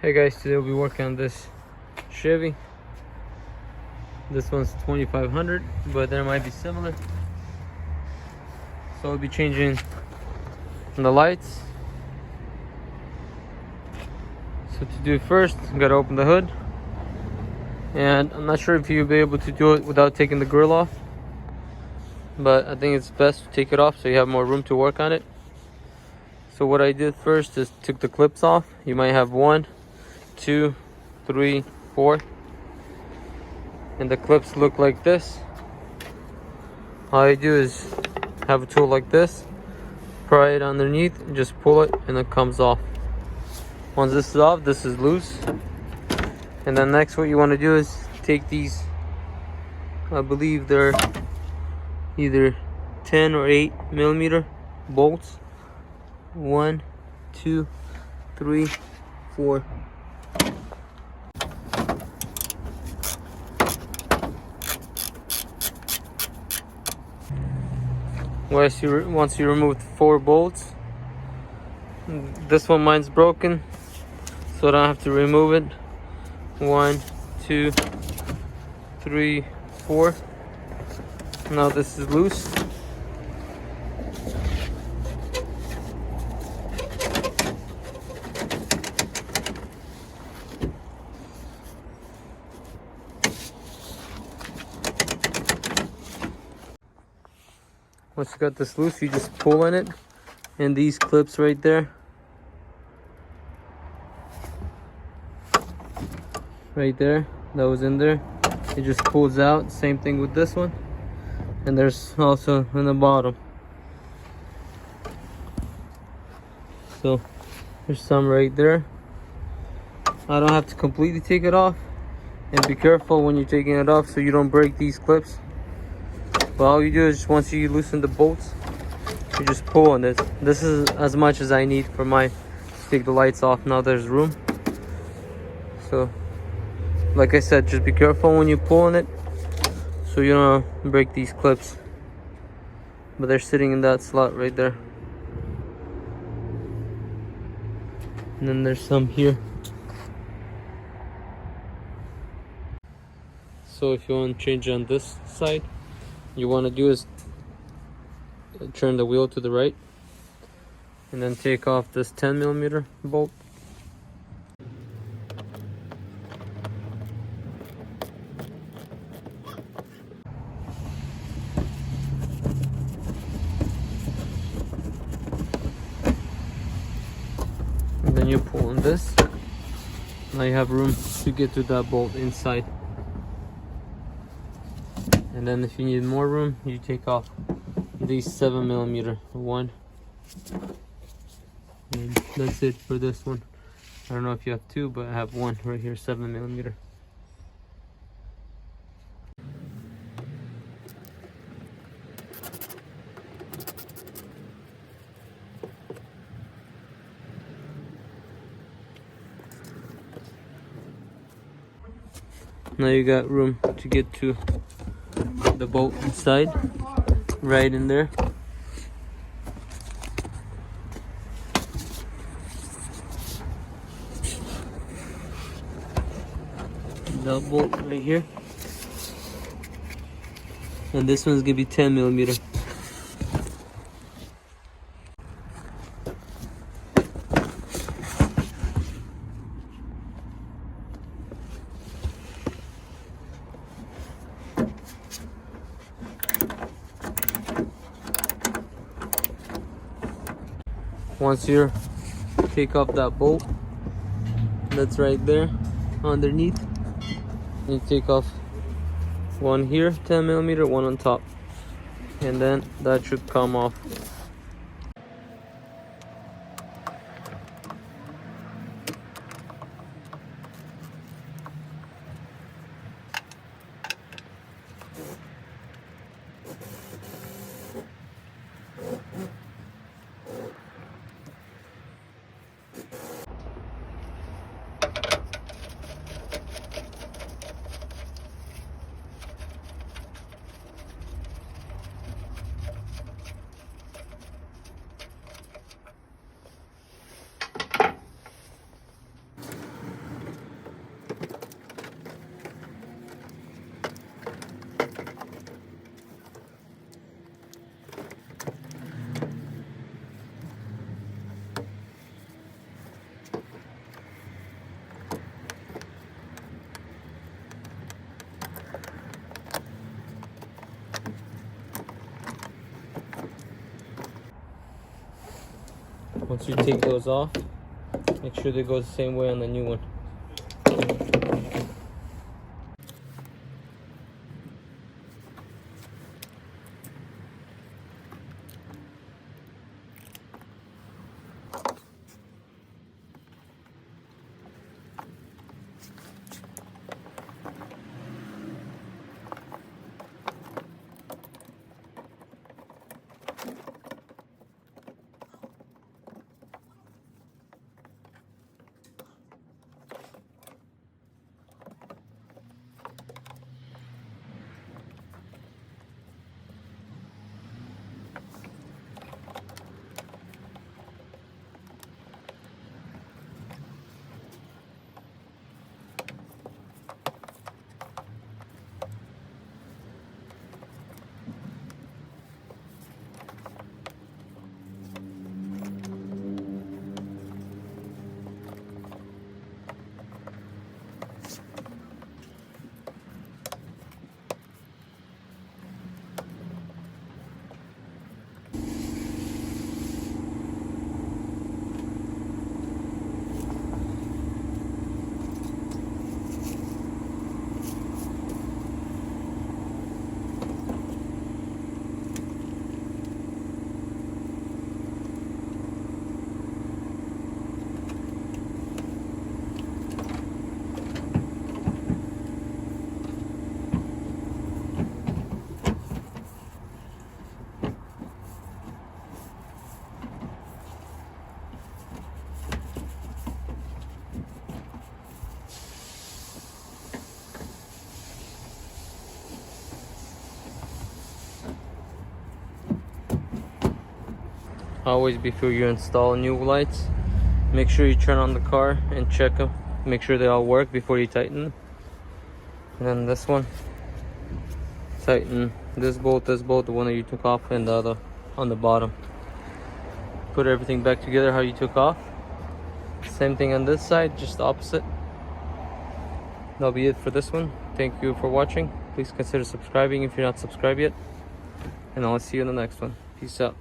Hey guys, today we'll be working on this Chevy. This one's 2500, but there might be similar. So we'll be changing the lights. So to do it first, you gotta open the hood. And I'm not sure if you'll be able to do it without taking the grill off, but I think it's best to take it off so you have more room to work on it. So what I did first is took the clips off. You might have 1, 2, 3, 4, and the clips look like this. All I do is have a tool like this, pry it underneath, and just pull it, and it comes off. Once this is off, this is loose. And then next, what you want to do is take these, I believe they're either 10 or 8 millimeter bolts. 1, 2, 3, 4. Once you remove 4 bolts, this one, mine's broken, so I don't have to remove it. 1, 2, 3, 4. Now this is loose. Once you got this loose, you just pull on it, and these clips right there, that was in there, it just pulls out. Same thing with this one, and there's also in the bottom. So there's some right there. I don't have to completely take it off, and be careful when you're taking it off so you don't break these clips. But all you do is, once you loosen the bolts, you just pull on it. This is as much as I need for my to take the lights off. Now there's room. So like I said, just be careful when you pull on it so you don't break these clips. But they're sitting in that slot right there. And then there's some here. So if you want to change on this side, you want to do is turn the wheel to the right and then take off this 10 millimeter bolt. And then you pull on this. Now you have room to get to that bolt inside. And then if you need more room, you take off these 7 millimeter one. And that's it for this one. I don't know if you have 2, but I have 1 right here, 7 millimeter. Now you got room to get to the bolt inside, right in there. That bolt right here, and this one's gonna be 10 millimeter. Once you take off that bolt that's right there underneath, you take off one here, 10 millimeter, one on top, and then that should come off. Once you take those off, make sure they go the same way on the new one. Always before you install new lights, make sure you turn on the car and check them. Make sure they all work before you tighten them. And then this one, tighten this bolt, the one that you took off, and the other on the bottom. Put everything back together how you took off. Same thing on this side, just the opposite. That'll be it for this one. Thank you for watching. Please consider subscribing if you're not subscribed yet. And I'll see you in the next one. Peace out.